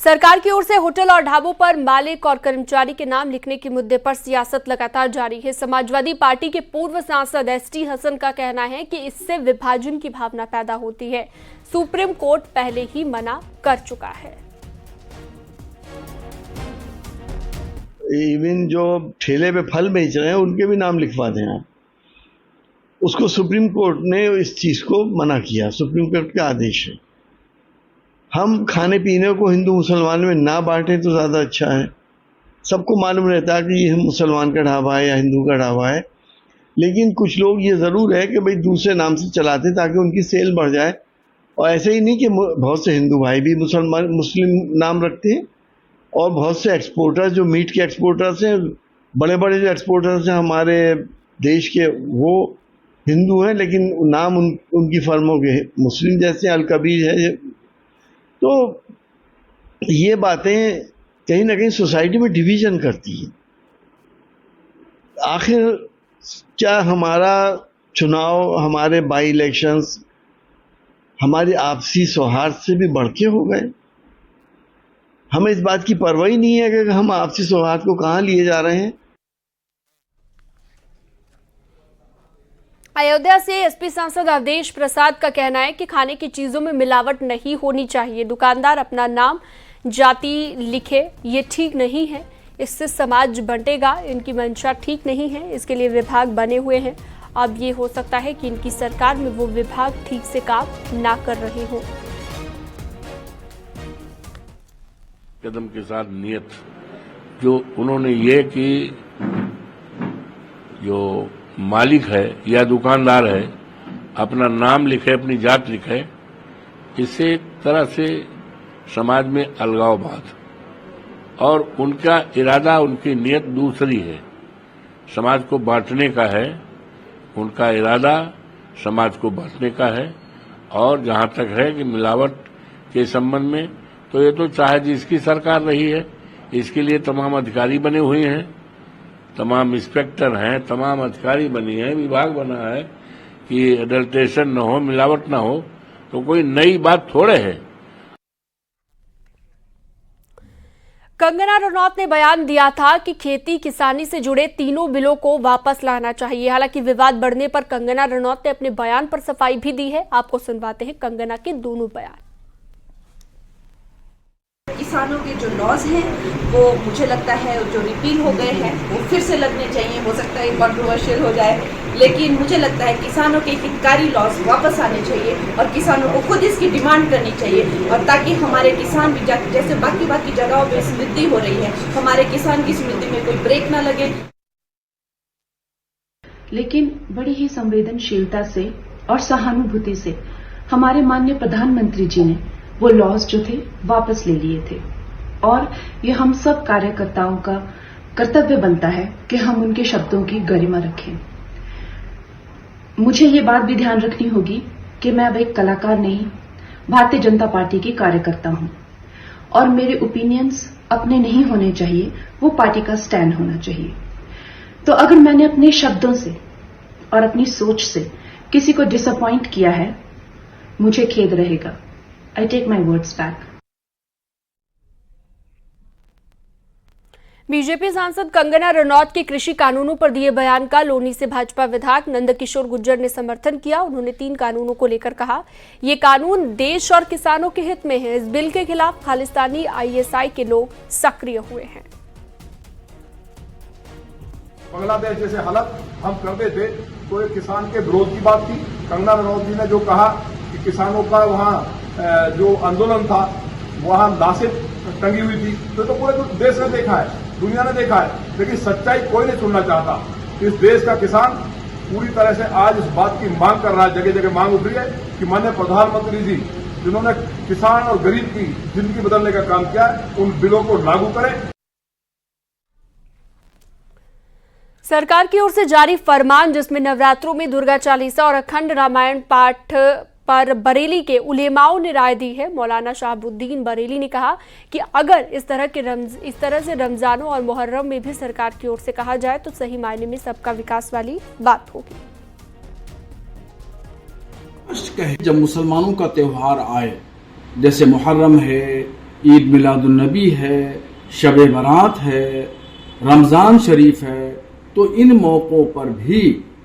सरकार की ओर से होटल और ढाबों पर मालिक और कर्मचारी के नाम लिखने के मुद्दे पर सियासत लगातार जारी है। समाजवादी पार्टी के पूर्व सांसद एसटी हसन का कहना है कि इससे विभाजन की भावना पैदा होती है। सुप्रीम कोर्ट पहले ही मना कर चुका है। इवन जो ठेले पे फल बेच रहे हैं उनके भी नाम लिखवा दें आप, उसको सुप्रीम कोर्ट ने इस चीज को मना किया। सुप्रीम कोर्ट का आदेश है। हम खाने पीने को हिंदू मुसलमान में ना बांटे तो ज्यादा अच्छा है। सबको मालूम रहता है कि ये मुसलमान का ढाबा है या हिंदू का ढाबा है, लेकिन कुछ लोग ये जरूर है कि भाई दूसरे नाम से चलाते ताकि उनकी सेल बढ़ जाए। और ऐसे ही नहीं कि बहुत से हिंदू भाई भी मुस्लिम नाम रखते हैं, और बहुत से एक्सपोर्टर्स जो मीट के एक्सपोर्टर्स हैं, बड़े बड़े जो एक्सपोर्टर्स हैं हमारे देश के, वो हिंदू हैं लेकिन नाम उनकी फर्मों के मुस्लिम जैसे अलकबीर है। तो ये बातें कहीं ना कहीं सोसाइटी में डिवीजन करती है। आखिर क्या हमारा चुनाव, हमारे बाई इलेक्शंस हमारी आपसी सौहार्द से भी बढ़ के हो गए? हमें इस बात की परवाह ही नहीं है कि हम आपसी सौहार्द को कहां लिए जा रहे हैं। अयोध्या से एसपी सांसद अवधेश प्रसाद का कहना है कि खाने की चीजों में मिलावट नहीं होनी चाहिए। दुकानदार अपना नाम, जाति लिखे, ये ठीक नहीं है। इससे समाज बंटेगा। इनकी मंशा ठीक नहीं है। इसके लिए विभाग बने हुए हैं। अब ये हो सकता है कि इनकी सरकार में वो विभाग ठीक से काम ना कर रहे हो। कदम के साथ नियत जो उन्होंने ये कि जो मालिक है या दुकानदार है अपना नाम लिखे, अपनी जात लिखे, इससे एक तरह से समाज में अलगाववाद, और उनका इरादा, उनकी नियत दूसरी है, समाज को बांटने का है। उनका इरादा समाज को बांटने का है। और जहां तक है कि मिलावट के संबंध में, तो ये तो चाहे जिसकी सरकार रही है, इसके लिए तमाम अधिकारी बने हुए हैं, तमाम इंस्पेक्टर हैं, तमाम अधिकारी बनी है, विभाग बना है कि अडल्ट्रेशन न हो, मिलावट न हो। तो कोई नई बात थोड़े है। कंगना रनौत ने बयान दिया था कि खेती किसानी से जुड़े तीनों बिलों को वापस लाना चाहिए। हालांकि विवाद बढ़ने पर कंगना रनौत ने अपने बयान पर सफाई भी दी है। आपको सुनवाते हैं कंगना के दोनों बयान। किसानों के जो लॉज हैं वो मुझे लगता है जो रिपील हो गए हैं वो फिर से लगने चाहिए। हो सकता है कंट्रोवर्शियल हो जाए, लेकिन मुझे लगता है किसानों के हितकारी लॉज वापस आने चाहिए और किसानों को खुद इसकी डिमांड करनी चाहिए, और ताकि हमारे किसान भी जैसे बाकी जगहों पे समृद्धि हो रही है, हमारे किसान की समृद्धि में कोई ब्रेक ना लगे। लेकिन बड़ी ही संवेदनशीलता से और सहानुभूति से हमारे माननीय प्रधानमंत्री जी ने वो लॉज जो थे वापस ले लिए थे, और ये हम सब कार्यकर्ताओं का कर्तव्य बनता है कि हम उनके शब्दों की गरिमा रखें। मुझे ये बात भी ध्यान रखनी होगी कि मैं अब एक कलाकार नहीं, भारतीय जनता पार्टी की कार्यकर्ता हूं, और मेरे ओपिनियंस अपने नहीं होने चाहिए, वो पार्टी का स्टैंड होना चाहिए। तो अगर मैंने अपने शब्दों से और अपनी सोच से किसी को डिसअपॉइंट किया है, मुझे खेद रहेगा। I take my words back. BJP सांसद कंगना रनौत के कृषि कानूनों पर दिए बयान का लोनी से भाजपा विधायक नंदकिशोर गुर्जर ने समर्थन किया। उन्होंने 3 कानूनों को लेकर कहा, ये कानून देश और किसानों के हित में है। इस बिल के खिलाफ खालिस्तानी ISI के लोग सक्रिय हुए हैं। बांग्लादेश जैसे हालत हम करते थे तो एक किसान के विरोध की बात थी। कंगना रनौत जी ने जो कहा कि किसानों का वहां जो आंदोलन था वहां लाशें टंगी हुई थी, तो पूरे देश ने देखा है, दुनिया ने देखा है, लेकिन सच्चाई कोई नहीं सुनना चाहता। इस देश का किसान पूरी तरह से आज इस बात की मांग कर रहा है, जगह जगह मांग उठ रही है कि माननीय प्रधानमंत्री जी जिन्होंने किसान और गरीब की जिंदगी बदलने का काम किया है, उन बिलों को लागू करें। सरकार की ओर से जारी फरमान, जिसमें नवरात्रों में दुर्गा चालीसा और अखंड रामायण पाठ पर बरेली के उलेमाओं ने राय दी है। मौलाना शहाबुद्दीन बरेली ने कहा कि अगर इस तरह से रमजानों और मुहर्रम में भी सरकार की ओर से कहा जाए तो सही मायने में सबका विकास वाली बात होगी। जब मुसलमानों का त्योहार आए, जैसे मुहर्रम है, ईद मिलादुन्नबी है, शब बारात है, रमज़ान शरीफ है, तो इन मौक़ों पर भी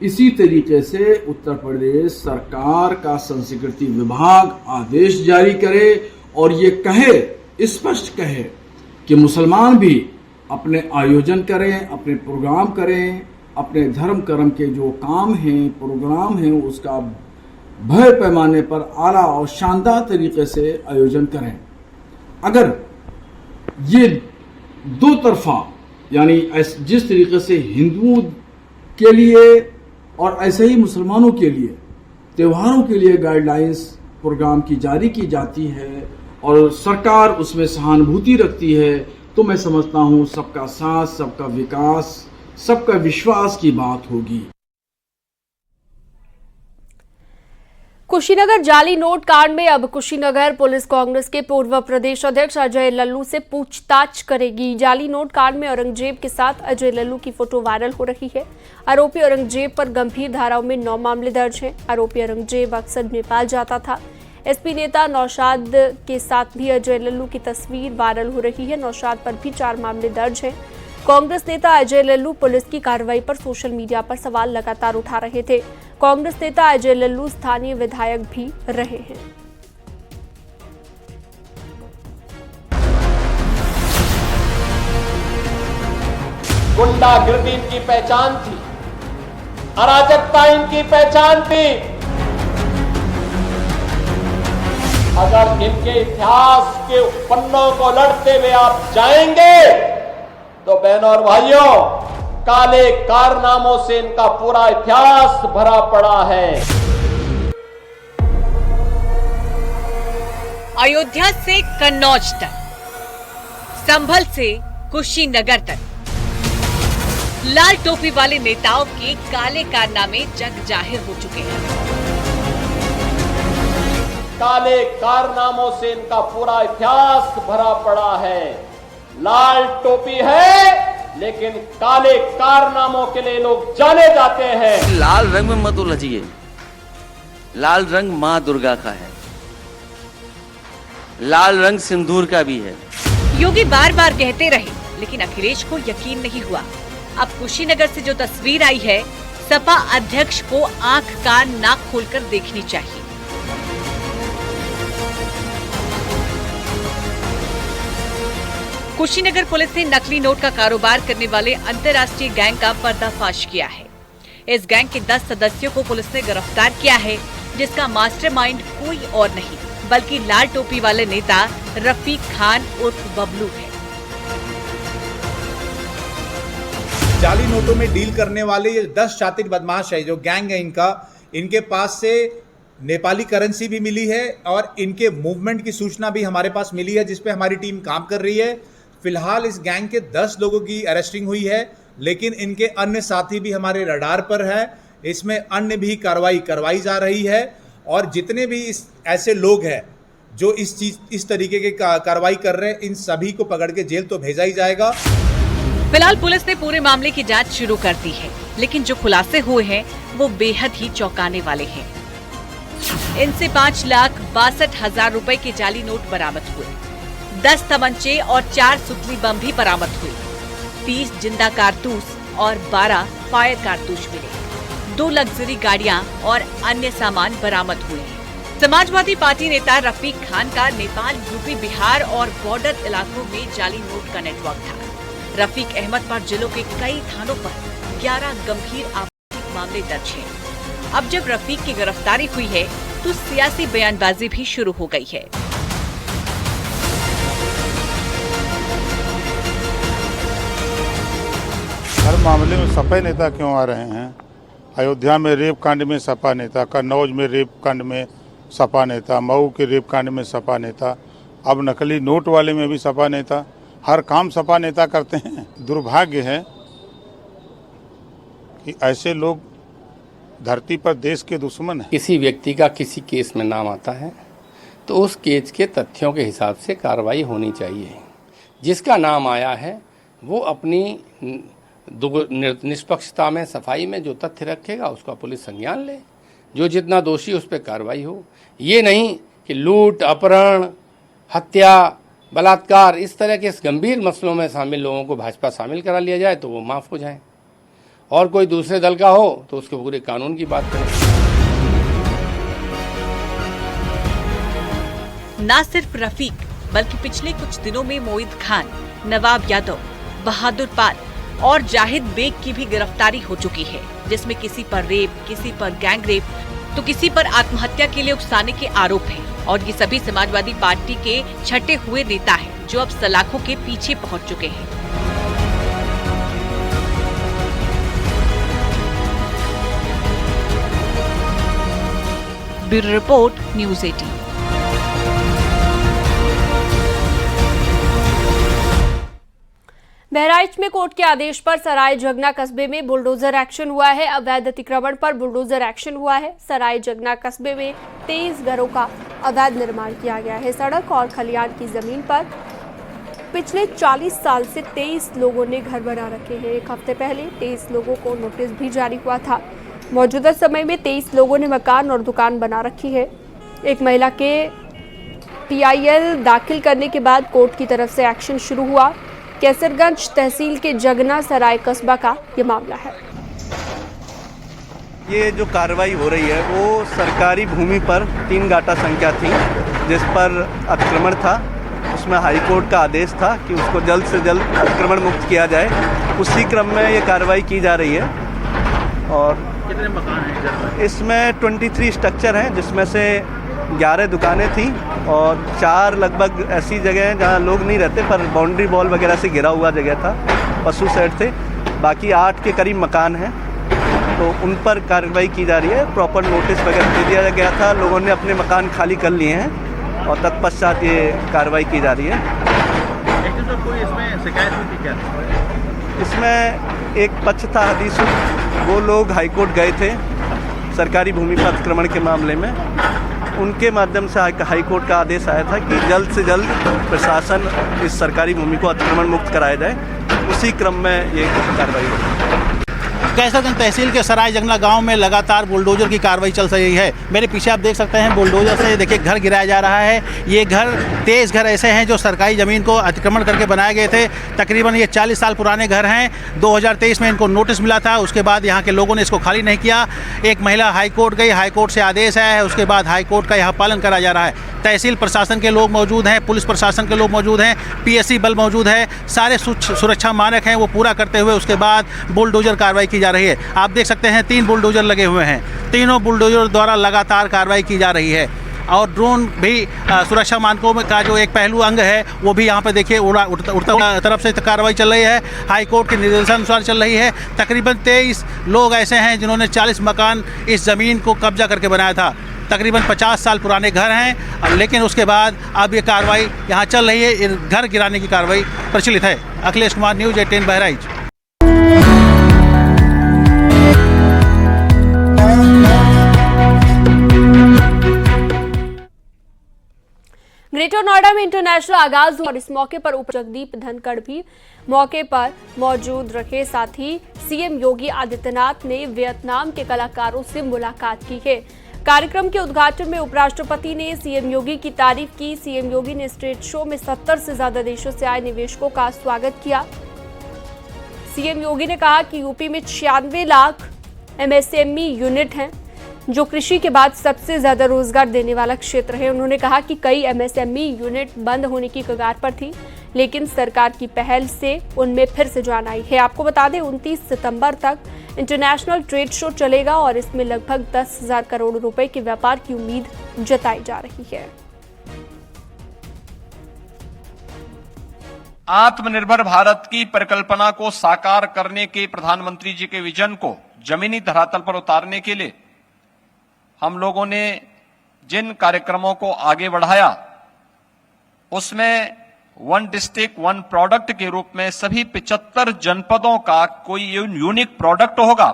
इसी तरीके से उत्तर प्रदेश सरकार का संस्कृति विभाग आदेश जारी करे और ये कहे, स्पष्ट कहे कि मुसलमान भी अपने आयोजन करें, अपने प्रोग्राम करें, अपने धर्म कर्म के जो काम हैं, प्रोग्राम हैं, उसका बड़े पैमाने पर आला और शानदार तरीके से आयोजन करें। अगर ये दो तरफा यानी जिस तरीके से हिंदुओं के लिए और ऐसे ही मुसलमानों के लिए त्योहारों के लिए गाइडलाइंस प्रोग्राम की जारी की जाती है और सरकार उसमें सहानुभूति रखती है, तो मैं समझता हूं सबका साथ, सबका विकास, सबका विश्वास की बात होगी। कुशीनगर जाली नोट कांड में अब कुशीनगर पुलिस कांग्रेस के पूर्व प्रदेश अध्यक्ष अजय लल्लू से पूछताछ करेगी। जाली नोट कांड में औरंगजेब के साथ अजय लल्लू की फोटो वायरल हो रही है। आरोपी औरंगजेब पर गंभीर धाराओं में 9 मामले दर्ज हैं। आरोपी औरंगजेब अक्सर नेपाल जाता था। एसपी नेता नौशाद के साथ भी अजय लल्लू की तस्वीर वायरल हो रही है। नौशाद पर भी 4 मामले दर्ज हैं। कांग्रेस नेता अजय लल्लू पुलिस की कार्रवाई पर सोशल मीडिया पर सवाल लगातार उठा रहे थे। कांग्रेस नेता अजय लल्लू स्थानीय विधायक भी रहे हैं। गुंडागिर्दी इनकी पहचान थी, अराजकता इनकी पहचान थी। अगर इनके इतिहास के पन्नों को लड़ते हुए आप जाएंगे तो बहनों और भाइयों, काले कारनामों से इनका पूरा इतिहास भरा पड़ा है। अयोध्या से कन्नौज तक, संभल से कुशीनगर तक, लाल टोपी वाले नेताओं के काले कारनामे जग जाहिर हो चुके हैं। काले कारनामों से इनका पूरा इतिहास भरा पड़ा है। लाल टोपी है लेकिन काले कारनामों के लिए लोग जाने जाते हैं। लाल रंग में मत उलझिए, लाल रंग मां दुर्गा का है, लाल रंग सिंदूर का भी है। योगी बार बार कहते रहे लेकिन अखिलेश को यकीन नहीं हुआ। अब कुशीनगर से जो तस्वीर आई है, सपा अध्यक्ष को आंख कान नाक खोलकर देखनी चाहिए। कुशीनगर पुलिस ने नकली नोट का कारोबार करने वाले अंतर्राष्ट्रीय गैंग का पर्दाफाश किया है। इस गैंग के 10 सदस्यों को पुलिस ने गिरफ्तार किया है, जिसका मास्टरमाइंड कोई और नहीं बल्कि लाल टोपी वाले नेता रफीक खान उर्फ बबलू है। जाली नोटों में डील करने वाले ये 10 शातिर बदमाश है, जो गैंग है इनका, इनके पास से नेपाली करेंसी भी मिली है और इनके मूवमेंट की सूचना भी हमारे पास मिली है, जिसपे हमारी टीम काम कर रही है। फिलहाल इस गैंग के 10 लोगों की अरेस्टिंग हुई है, लेकिन इनके अन्य साथी भी हमारे रडार पर है। इसमें अन्य भी कार्रवाई करवाई जा रही है और जितने भी ऐसे लोग हैं जो इस तरीके के कार्रवाई कर रहे हैं, इन सभी को पकड़ के जेल तो भेजा ही जाएगा। फिलहाल पुलिस ने पूरे मामले की जांच शुरू कर दी है, लेकिन जो खुलासे हुए हैं वो बेहद ही चौंकाने वाले हैं। इनसे 5,62,000 रुपए के जाली नोट बरामद हुए, 10 तमंचे और 4 सुतली बम भी बरामद हुए, 30 जिंदा कारतूस और 12 फायर कारतूस मिले, 2 लग्जरी गाड़ियां और अन्य सामान बरामद हुए हैं। समाजवादी पार्टी नेता रफीक खान का नेपाल, यूपी, बिहार और बॉर्डर इलाकों में जाली नोट का नेटवर्क था। रफीक अहमद पर जिलों के कई थानों पर 11 गंभीर आपराधिक मामले दर्ज हैं। अब जब रफीक की गिरफ्तारी हुई है तो सियासी बयानबाजी भी शुरू हो गई है। हर मामले में सपा नेता क्यों आ रहे हैं? अयोध्या में रेप कांड में सपा नेता, कन्नौज में रेप कांड में सपा नेता, मऊ के रेप कांड में सपा नेता, अब नकली नोट वाले में भी सपा नेता। हर काम सपा नेता करते हैं। दुर्भाग्य है कि ऐसे लोग धरती पर देश के दुश्मन हैं। किसी व्यक्ति का किसी केस में नाम आता है तो उस केस के तथ्यों के हिसाब से कार्रवाई होनी चाहिए। जिसका नाम आया है वो अपनी निष्पक्षता में, सफाई में जो तथ्य रखेगा उसका पुलिस संज्ञान ले, जो जितना दोषी उस पर कार्रवाई हो। ये नहीं कि लूट, अपहरण, हत्या बलात्कार, इस तरह के इस गंभीर मसलों में शामिल लोगों को भाजपा शामिल करा लिया जाए तो वो माफ हो जाए, और कोई दूसरे दल का हो तो उसके पूरे कानून की बात करें। ना सिर्फ रफीक बल्कि पिछले कुछ दिनों में मोहित खान, नवाब यादव, बहादुर पाल और जाहिद बेग की भी गिरफ्तारी हो चुकी है, जिसमें किसी पर रेप, किसी पर गैंग रेप तो किसी पर आत्महत्या के लिए उकसाने के आरोप हैं। और ये सभी समाजवादी पार्टी के छटे हुए नेता हैं जो अब सलाखों के पीछे पहुंच चुके हैं। Bureau report, news 18। बहराइच में कोर्ट के आदेश पर सराय जगना कस्बे में बुलडोजर एक्शन हुआ है। अवैध अतिक्रमण पर बुलडोजर एक्शन हुआ है। सराय जगना कस्बे में 23 घरों का अवैध निर्माण किया गया है। सड़क और खलियान की जमीन पर पिछले 40 साल से 23 लोगों ने घर बना रखे हैं। एक हफ्ते पहले 23 लोगों को नोटिस भी जारी हुआ था। मौजूदा समय में 23 लोगों ने मकान और दुकान बना रखी है। एक महिला के PIL दाखिल करने के बाद कोर्ट की तरफ से एक्शन शुरू हुआ। कैसरगंज तहसील के जगना सराय कस्बा का ये मामला है। ये जो कार्रवाई हो रही है वो सरकारी भूमि पर 3 गाटा संख्या थी जिस पर अतिक्रमण था। उसमें हाई कोर्ट का आदेश था कि उसको जल्द से जल्द अतिक्रमण मुक्त किया जाए। उसी क्रम में ये कार्रवाई की जा रही है। और कितने मकान हैं? इसमें 23 स्ट्रक्चर हैं, जिसमें से 11 दुकानें थी और 4 लगभग ऐसी जगह हैं जहाँ लोग नहीं रहते पर बाउंड्री वॉल वगैरह से घिरा हुआ जगह था, पशु शेड थे। बाकी 8 के करीब मकान हैं, तो उन पर कार्रवाई की जा रही है। प्रॉपर नोटिस वगैरह दे दिया गया था, लोगों ने अपने मकान खाली कर लिए हैं और तत्पश्चात ये कार्रवाई की जा रही है। कोई इसमें शिकायत हुई थी क्या? इसमें एक पक्ष था हदीस, वो लोग हाईकोर्ट गए थे सरकारी भूमि पर अतिक्रमण के मामले में। उनके माध्यम से हाईकोर्ट का आदेश आया था कि जल्द से जल्द प्रशासन इस सरकारी भूमि को अतिक्रमण मुक्त कराया जाए। उसी क्रम में ये कार्रवाई हुई। कैसरगंज तहसील के सराय जगना गांव में लगातार बुलडोजर की कार्रवाई चल रही है। मेरे पीछे आप देख सकते हैं बुलडोजर से देखिए घर गिराया जा रहा है। ये घर 23 घर ऐसे हैं जो सरकारी ज़मीन को अतिक्रमण करके बनाए गए थे। तकरीबन ये 40 साल पुराने घर हैं। 2023 में इनको नोटिस मिला था, उसके बाद यहाँ के लोगों ने इसको खाली नहीं किया। एक महिला हाईकोर्ट गई, हाईकोर्ट से आदेश आया है, उसके बाद हाईकोर्ट का यहाँ पालन करा जा रहा है। तहसील प्रशासन के लोग मौजूद हैं, पुलिस प्रशासन के लोग मौजूद हैं, PSC बल मौजूद है। सारे सुरक्षा मानक हैं वो पूरा करते हुए उसके बाद बुलडोजर कार्रवाई की जा रही है। आप देख सकते हैं 3 बुलडोजर लगे हुए हैं। तीनों बुलडोजर द्वारा लगातार कार्रवाई की जा रही है और ड्रोन भी सुरक्षा मानकों में का जो एक पहलू अंग है वो भी यहाँ पे देखिए उड़ता तरफ से कार्रवाई चल रही है। हाई कोर्ट के निर्देशानुसार चल रही है। तकरीबन 23 लोग ऐसे हैं जिन्होंने 40 मकान इस ज़मीन को कब्जा करके बनाया था। तकरीबन 50 साल पुराने घर हैं, लेकिन उसके बाद अब ये कार्रवाई यहाँ चल रही है। घर गिराने की कार्रवाई प्रचलित है। अखिलेश कुमार, न्यूज़ 18 बहराइच। ग्रेटर नोएडा में इंटरनेशनल आगाज हुआ और इस मौके पर उप जगदीप धनखड़ भी मौके पर मौजूद रखे। साथ ही CM योगी आदित्यनाथ ने वियतनाम के कलाकारों से मुलाकात की है। कार्यक्रम के उद्घाटन में उपराष्ट्रपति ने CM योगी की तारीफ की। CM योगी ने स्टेज शो में 70 से ज्यादा देशों से आए निवेशकों का स्वागत किया। CM योगी ने कहा कि यूपी में 96 लाख MSME यूनिट हैं, जो कृषि के बाद सबसे ज्यादा रोजगार देने वाला क्षेत्र है। उन्होंने कहा कि कई MSME यूनिट बंद होने की कगार पर थी, लेकिन सरकार की पहल से उनमें फिर से जान आई है। आपको बता दें 29 सितंबर तक इंटरनेशनल ट्रेड शो चलेगा और इसमें लगभग 10,000 करोड़ रुपए के व्यापार की उम्मीद जताई जा रही है। आत्मनिर्भर भारत की परिकल्पना को साकार करने के प्रधानमंत्री जी के विजन को जमीनी धरातल पर उतारने के लिए हम लोगों ने जिन कार्यक्रमों को आगे बढ़ाया उसमें 1 डिस्ट्रिक्ट 1 प्रोडक्ट के रूप में सभी 75 जनपदों का कोई यूनिक प्रोडक्ट होगा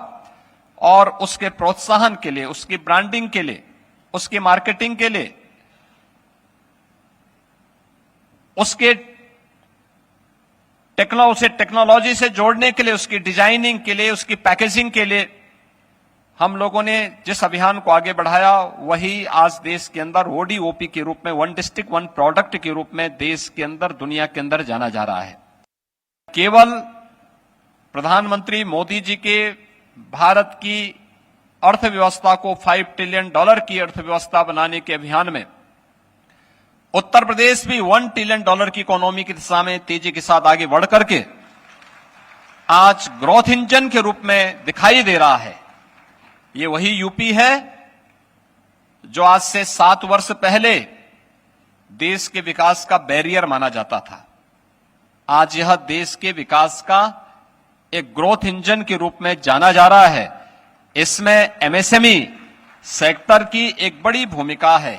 और उसके प्रोत्साहन के लिए, उसकी ब्रांडिंग के लिए, उसकी मार्केटिंग के लिए, उसके टेक्नोलॉजी से जोड़ने के लिए, उसकी डिजाइनिंग के लिए, उसकी पैकेजिंग के लिए हम लोगों ने जिस अभियान को आगे बढ़ाया वही आज देश के अंदर ODOP के रूप में, वन डिस्ट्रिक्ट वन प्रोडक्ट के रूप में देश के अंदर, दुनिया के अंदर जाना जा रहा है। केवल प्रधानमंत्री मोदी जी के भारत की अर्थव्यवस्था को $5 ट्रिलियन की अर्थव्यवस्था बनाने के अभियान में उत्तर प्रदेश भी $1 ट्रिलियन की इकोनॉमी की दिशा में तेजी के साथ आगे बढ़ करके आज ग्रोथ इंजन के रूप में दिखाई दे रहा है। ये वही यूपी है जो आज से 7 वर्ष पहले देश के विकास का बैरियर माना जाता था। आज यह देश के विकास का एक ग्रोथ इंजन के रूप में जाना जा रहा है। इसमें MSME सेक्टर की एक बड़ी भूमिका है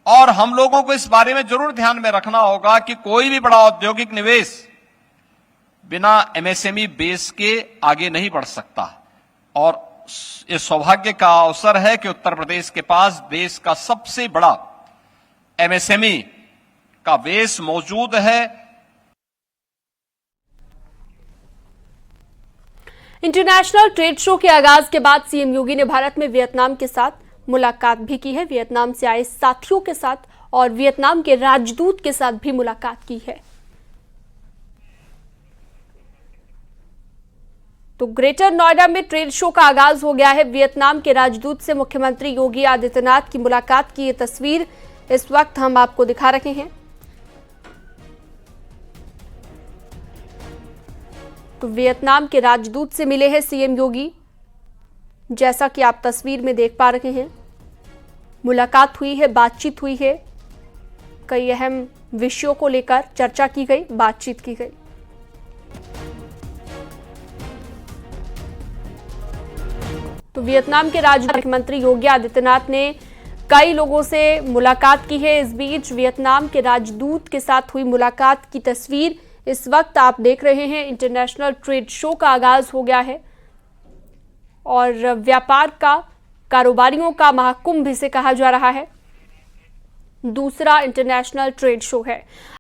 और हम लोगों को इस बारे में जरूर ध्यान में रखना होगा कि कोई भी बड़ा औद्योगिक निवेश बिना MSME बेस के आगे नहीं बढ़ सकता। और ये सौभाग्य का अवसर है कि उत्तर प्रदेश के पास देश का सबसे बड़ा MSME का बेस मौजूद है। इंटरनेशनल ट्रेड शो के आगाज के बाद सीएम योगी ने भारत में वियतनाम के साथ मुलाकात भी की है। वियतनाम से आए साथियों के साथ और वियतनाम के राजदूत के साथ भी मुलाकात की है। तो ग्रेटर नोएडा में ट्रेड शो का आगाज हो गया है। वियतनाम के राजदूत से मुख्यमंत्री योगी आदित्यनाथ की मुलाकात की ये तस्वीर इस वक्त हम आपको दिखा रहे हैं। तो वियतनाम के राजदूत से मिले हैं सीएम योगी, जैसा कि आप तस्वीर में देख पा रहे हैं। मुलाकात हुई है, बातचीत हुई है, कई अहम विषयों को लेकर चर्चा की गई, बातचीत की गई। तो वियतनाम के मुख्यमंत्री योगी आदित्यनाथ ने कई लोगों से मुलाकात की है। इस बीच वियतनाम के राजदूत के साथ हुई मुलाकात की तस्वीर इस वक्त आप देख रहे हैं। इंटरनेशनल ट्रेड शो का आगाज हो गया है और व्यापार का, कारोबारियों का महाकुंभ इसे कहा जा रहा है। दूसरा इंटरनेशनल ट्रेड शो है।